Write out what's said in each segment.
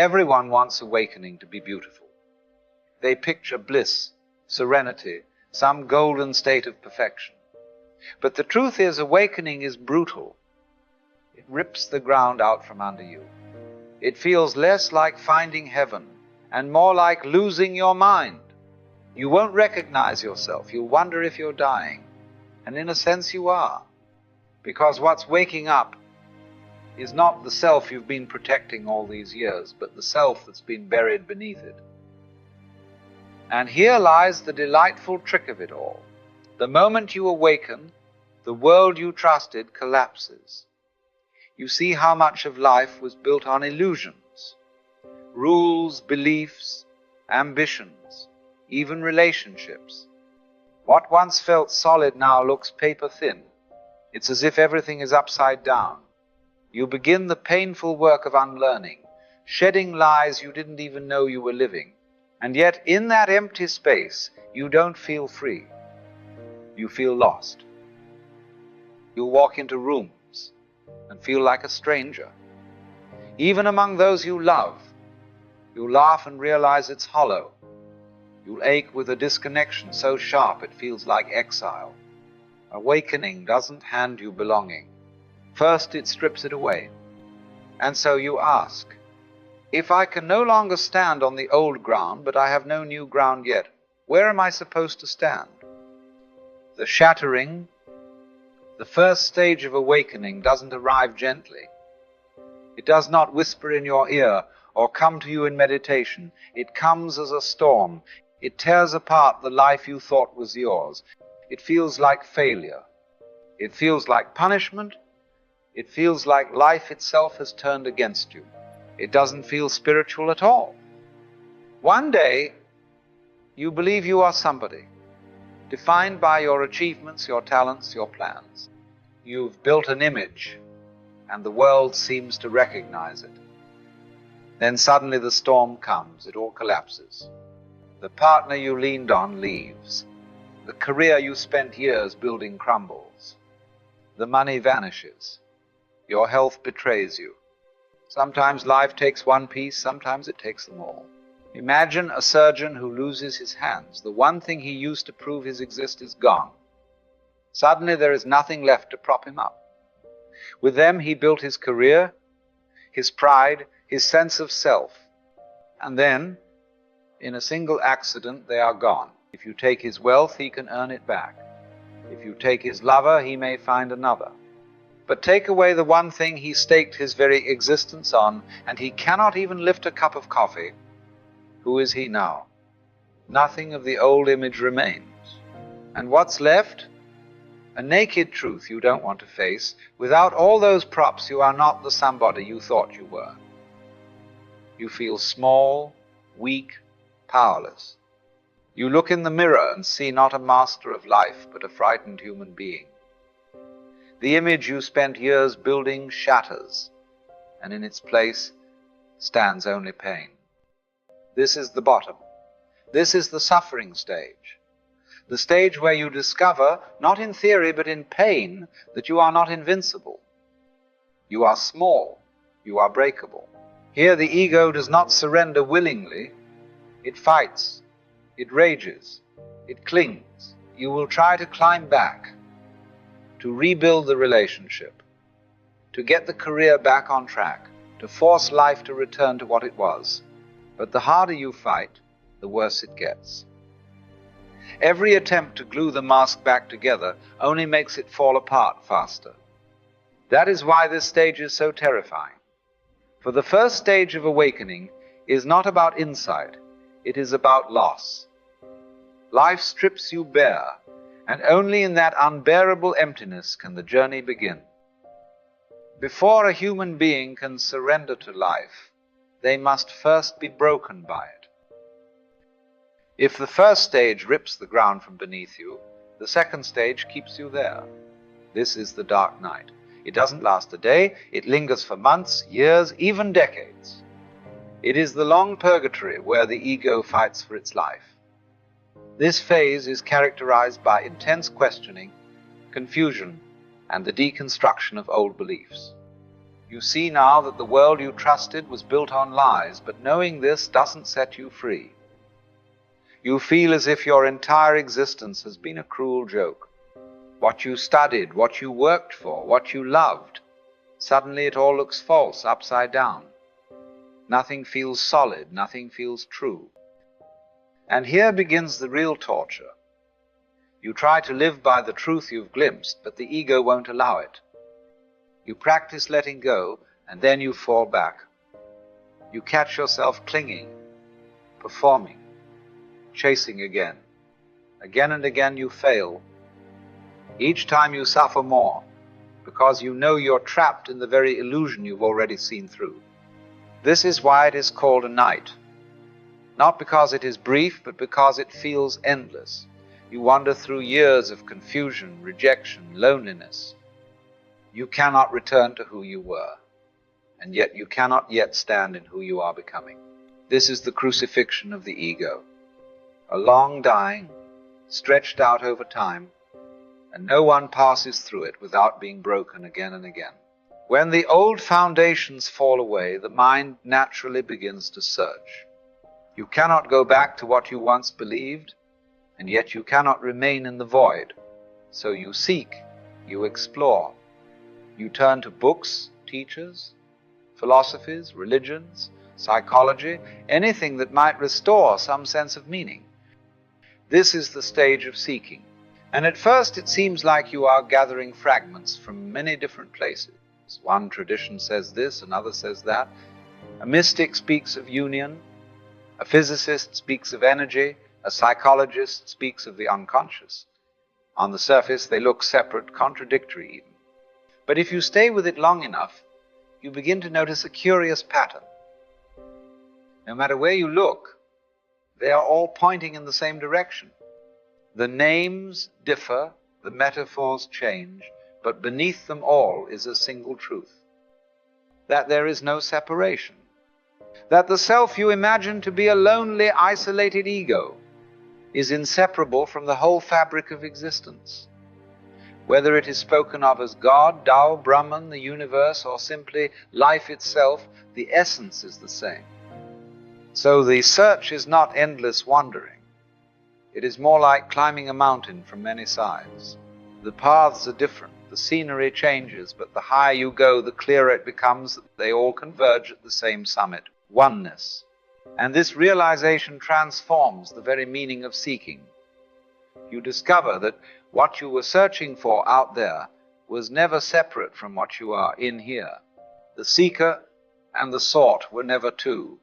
Everyone wants awakening to be beautiful. They picture bliss, serenity, some golden state of perfection. But the truth is, awakening is brutal. It rips the ground out from under you. It feels less like finding heaven and more like losing your mind. You won't recognize yourself. You'll wonder if you're dying. And in a sense you are. Because what's waking up is not the self you've been protecting all these years, but the self that's been buried beneath it. And here lies the delightful trick of it all. The moment you awaken, the world you trusted collapses. You see how much of life was built on illusions, rules, beliefs, ambitions, even relationships. What once felt solid now looks paper thin. It's as if everything is upside down. You begin the painful work of unlearning, shedding lies you didn't even know you were living. And yet in that empty space, you don't feel free. You feel lost. You walk into rooms and feel like a stranger. Even among those you love, you laugh and realize it's hollow. You'll ache with a disconnection so sharp it feels like exile. Awakening doesn't hand you belonging. First it strips it away. And so you ask, if I can no longer stand on the old ground, but I have no new ground yet, where am I supposed to stand? The shattering, the first stage of awakening doesn't arrive gently. It does not whisper in your ear or come to you in meditation. It comes as a storm. It tears apart the life you thought was yours. It feels like failure. It feels like punishment. It feels like life itself has turned against you. It doesn't feel spiritual at all. One day, you believe you are somebody, defined by your achievements, your talents, your plans. You've built an image, and the world seems to recognize it. Then suddenly the storm comes, it all collapses. The partner you leaned on leaves. The career you spent years building crumbles. The money vanishes. Your health betrays you. Sometimes life takes one piece, sometimes it takes them all. Imagine a surgeon who loses his hands. The one thing he used to prove his existence is gone. Suddenly there is nothing left to prop him up. With them he built his career, his pride, his sense of self. And then, in a single accident, they are gone. If you take his wealth, he can earn it back. If you take his lover, he may find another. But take away the one thing he staked his very existence on, and he cannot even lift a cup of coffee. Who is he now? Nothing of the old image remains. And what's left? A naked truth you don't want to face. Without all those props, you are not the somebody you thought you were. You feel small, weak, powerless. You look in the mirror and see not a master of life, but a frightened human being. The image you spent years building shatters, and in its place stands only pain. This is the bottom. This is the suffering stage. The stage where you discover, not in theory but in pain, that you are not invincible. You are small. You are breakable. Here the ego does not surrender willingly. It fights. It rages. It clings. You will try to climb back, to rebuild the relationship, to get the career back on track, to force life to return to what it was. But the harder you fight, the worse it gets. Every attempt to glue the mask back together only makes it fall apart faster. That is why this stage is so terrifying. For the first stage of awakening is not about insight, it is about loss. Life strips you bare, and only in that unbearable emptiness can the journey begin. Before a human being can surrender to life, they must first be broken by it. If the first stage rips the ground from beneath you, the second stage keeps you there. This is the dark night. It doesn't last a day, it lingers for months, years, even decades. It is the long purgatory where the ego fights for its life. This phase is characterized by intense questioning, confusion, and the deconstruction of old beliefs. You see now that the world you trusted was built on lies, but knowing this doesn't set you free. You feel as if your entire existence has been a cruel joke. What you studied, what you worked for, what you loved, suddenly it all looks false, upside down. Nothing feels solid, nothing feels true. And here begins the real torture. You try to live by the truth you've glimpsed, but the ego won't allow it. You practice letting go, and then you fall back. You catch yourself clinging, performing, chasing again. Again and again you fail. Each time you suffer more, because you know you're trapped in the very illusion you've already seen through. This is why it is called a night. Not because it is brief, but because it feels endless. You wander through years of confusion, rejection, loneliness. You cannot return to who you were, and yet you cannot yet stand in who you are becoming. This is the crucifixion of the ego. A long dying, stretched out over time, and no one passes through it without being broken again and again. When the old foundations fall away, the mind naturally begins to search. You cannot go back to what you once believed, and yet you cannot remain in the void. So you seek, you explore. You turn to books, teachers, philosophies, religions, psychology, anything that might restore some sense of meaning. This is the stage of seeking. And at first it seems like you are gathering fragments from many different places. One tradition says this, another says that. A mystic speaks of union. A physicist speaks of energy. A psychologist speaks of the unconscious. On the surface they look separate, contradictory even. But if you stay with it long enough, you begin to notice a curious pattern. No matter where you look, they are all pointing in the same direction. The names differ, the metaphors change, but beneath them all is a single truth. That there is no separation. That the self you imagine to be a lonely, isolated ego is inseparable from the whole fabric of existence. Whether it is spoken of as God, Tao, Brahman, the universe, or simply life itself, the essence is the same. So the search is not endless wandering. It is more like climbing a mountain from many sides. The paths are different, the scenery changes, but the higher you go, the clearer it becomes that they all converge at the same summit, oneness. And this realization transforms the very meaning of seeking. You discover that what you were searching for out there was never separate from what you are in here. The seeker and the sought were never two.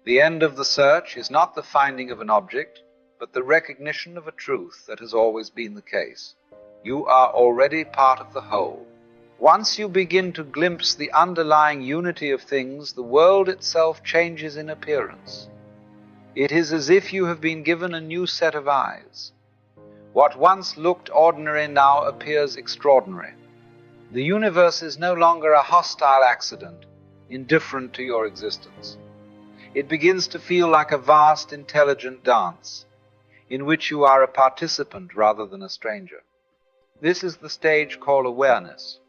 The end of the search is not the finding of an object, but the recognition of a truth that has always been the case. You are already part of the whole. Once you begin to glimpse the underlying unity of things, the world itself changes in appearance. It is as if you have been given a new set of eyes. What once looked ordinary now appears extraordinary. The universe is no longer a hostile accident, indifferent to your existence. It begins to feel like a vast, intelligent dance, in which you are a participant rather than a stranger. This is the stage called awareness.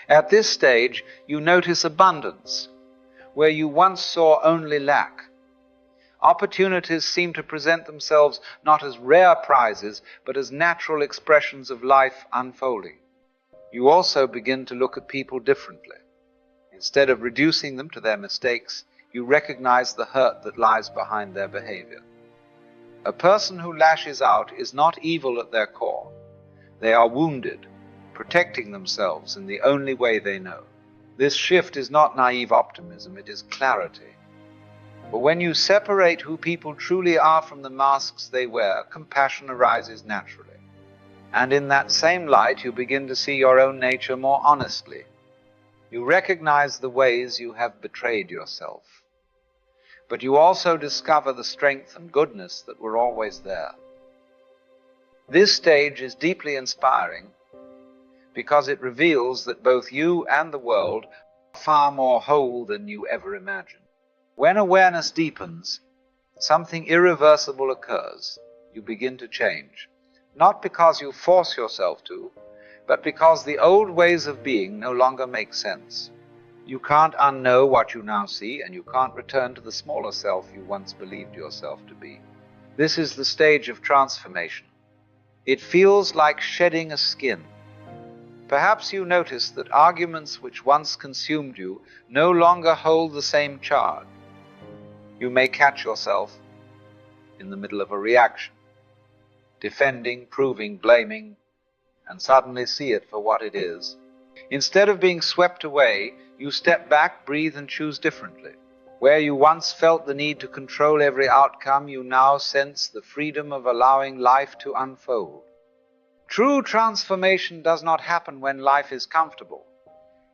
At this stage, you notice abundance, where you once saw only lack. Opportunities seem to present themselves not as rare prizes, but as natural expressions of life unfolding. You also begin to look at people differently. Instead of reducing them to their mistakes, you recognize the hurt that lies behind their behavior. A person who lashes out is not evil at their core. They are wounded, protecting themselves in the only way they know. This shift is not naive optimism, it is clarity. But when you separate who people truly are from the masks they wear, compassion arises naturally. And in that same light, you begin to see your own nature more honestly. You recognize the ways you have betrayed yourself. But you also discover the strength and goodness that were always there. This stage is deeply inspiring because it reveals that both you and the world are far more whole than you ever imagined. When awareness deepens, something irreversible occurs. You begin to change, not because you force yourself to, but because the old ways of being no longer make sense. You can't unknow what you now see, and you can't return to the smaller self you once believed yourself to be. This is the stage of transformation. It feels like shedding a skin. Perhaps you notice that arguments which once consumed you no longer hold the same charge. You may catch yourself in the middle of a reaction, defending, proving, blaming, and suddenly see it for what it is. Instead of being swept away, you step back, breathe, and choose differently. Where you once felt the need to control every outcome, you now sense the freedom of allowing life to unfold. True transformation does not happen when life is comfortable.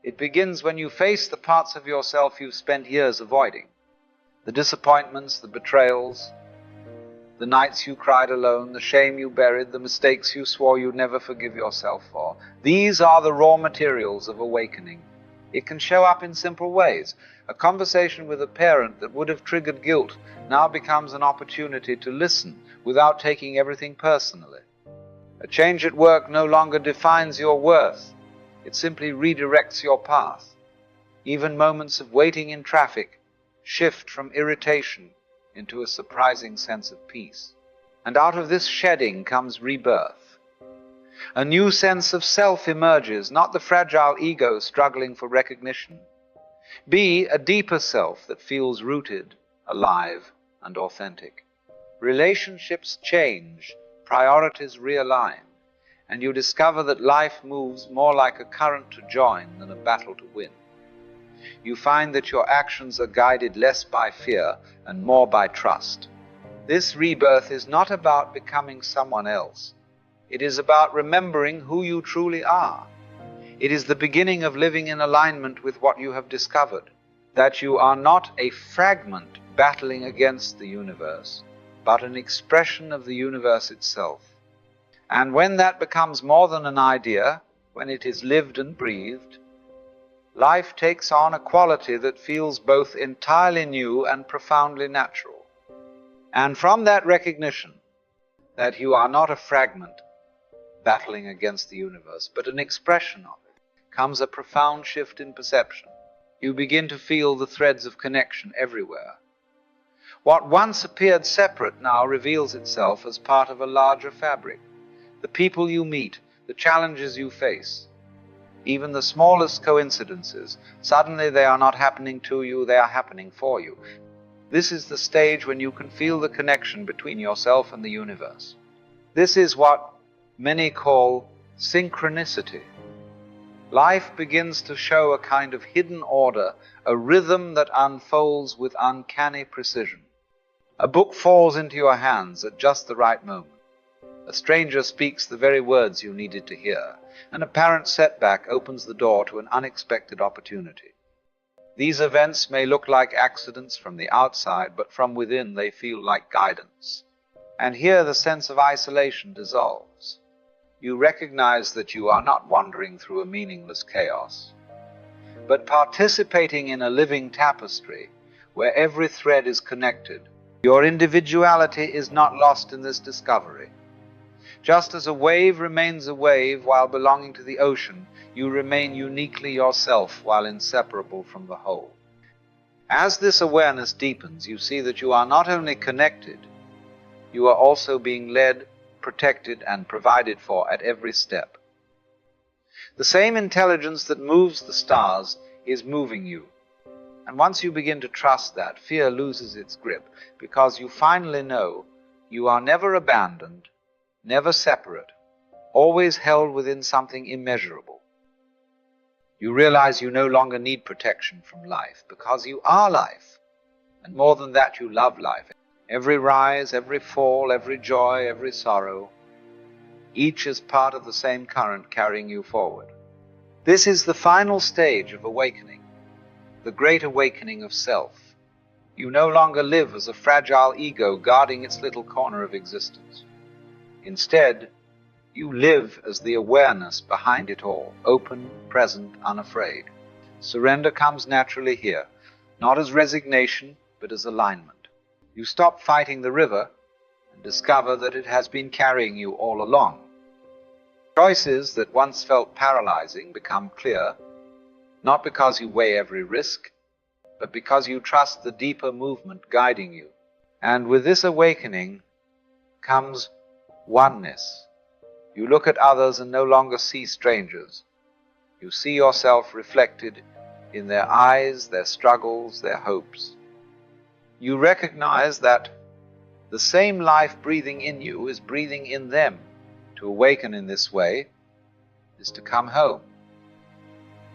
It begins when you face the parts of yourself you've spent years avoiding. The disappointments, the betrayals, the nights you cried alone, the shame you buried, the mistakes you swore you'd never forgive yourself for. These are the raw materials of awakening. It can show up in simple ways. A conversation with a parent that would have triggered guilt now becomes an opportunity to listen without taking everything personally. A change at work no longer defines your worth. It simply redirects your path. Even moments of waiting in traffic shift from irritation into a surprising sense of peace. And out of this shedding comes rebirth. A new sense of self emerges, not the fragile ego struggling for recognition. Be a deeper self that feels rooted, alive, and authentic. Relationships change, priorities realign, and you discover that life moves more like a current to join than a battle to win. You find that your actions are guided less by fear and more by trust. This rebirth is not about becoming someone else. It is about remembering who you truly are. It is the beginning of living in alignment with what you have discovered, that you are not a fragment battling against the universe, but an expression of the universe itself. And when that becomes more than an idea, when it is lived and breathed, life takes on a quality that feels both entirely new and profoundly natural. And from that recognition that you are not a fragment battling against the universe, but an expression of it, comes a profound shift in perception. You begin to feel the threads of connection everywhere. What once appeared separate now reveals itself as part of a larger fabric. The people you meet, the challenges you face, even the smallest coincidences, suddenly they are not happening to you, they are happening for you. This is the stage when you can feel the connection between yourself and the universe. This is what many call synchronicity. Life begins to show a kind of hidden order, a rhythm that unfolds with uncanny precision. A book falls into your hands at just the right moment. A stranger speaks the very words you needed to hear. An apparent setback opens the door to an unexpected opportunity. These events may look like accidents from the outside, but from within they feel like guidance. And here the sense of isolation dissolves. You recognize that you are not wandering through a meaningless chaos, but participating in a living tapestry where every thread is connected. Your individuality is not lost in this discovery. Just as a wave remains a wave while belonging to the ocean, you remain uniquely yourself while inseparable from the whole. As this awareness deepens, you see that you are not only connected, you are also being led, protected, and provided for at every step. The same intelligence that moves the stars is moving you. And once you begin to trust that, fear loses its grip, because you finally know you are never abandoned, never separate, always held within something immeasurable. You realize you no longer need protection from life, because you are life. And more than that, you love life. Every rise, every fall, every joy, every sorrow, each is part of the same current carrying you forward. This is the final stage of awakening, the great awakening of self. You no longer live as a fragile ego guarding its little corner of existence. Instead, you live as the awareness behind it all, open, present, unafraid. Surrender comes naturally here, not as resignation, but as alignment. You stop fighting the river and discover that it has been carrying you all along. Choices that once felt paralyzing become clear. not because you weigh every risk, but because you trust the deeper movement guiding you. And with this awakening comes oneness. You look at others and no longer see strangers. You see yourself reflected in their eyes, their struggles, their hopes. You recognize that the same life breathing in you is breathing in them. To awaken in this way is to come home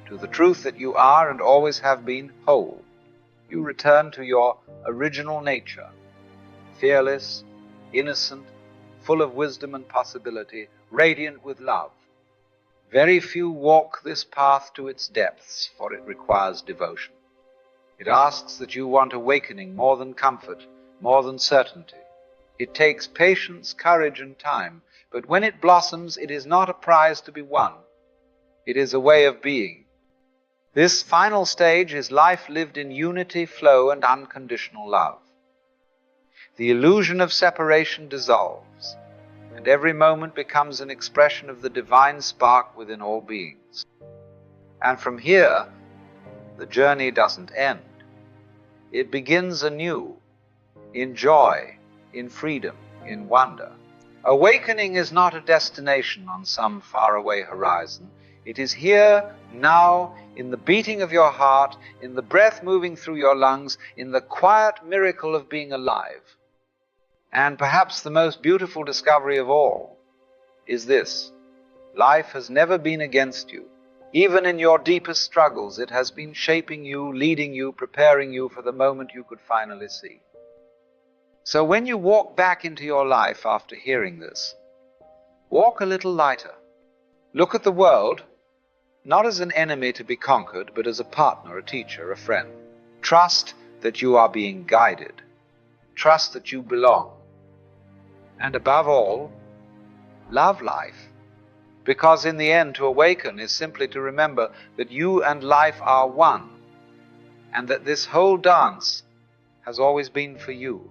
to the truth that you are and always have been whole. You return to your original nature, fearless, innocent, full of wisdom and possibility, radiant with love. Very few walk this path to its depths, for it requires devotion. It asks that you want awakening more than comfort, more than certainty. It takes patience, courage, and time, but when it blossoms, it is not a prize to be won. It is a way of being. This final stage is life lived in unity, flow, and unconditional love. The illusion of separation dissolves, and every moment becomes an expression of the divine spark within all beings. And from here, the journey doesn't end. It begins anew, in joy, in freedom, in wonder. Awakening is not a destination on some faraway horizon. It is here, now, in the beating of your heart, in the breath moving through your lungs, in the quiet miracle of being alive. And perhaps the most beautiful discovery of all is this: life has never been against you. Even in your deepest struggles, it has been shaping you, leading you, preparing you for the moment you could finally see. So when you walk back into your life after hearing this, walk a little lighter. Look at the world not as an enemy to be conquered, but as a partner, a teacher, a friend. Trust that you are being guided. Trust that you belong. And above all, love life. Because in the end, to awaken is simply to remember that you and life are one, and that this whole dance has always been for you.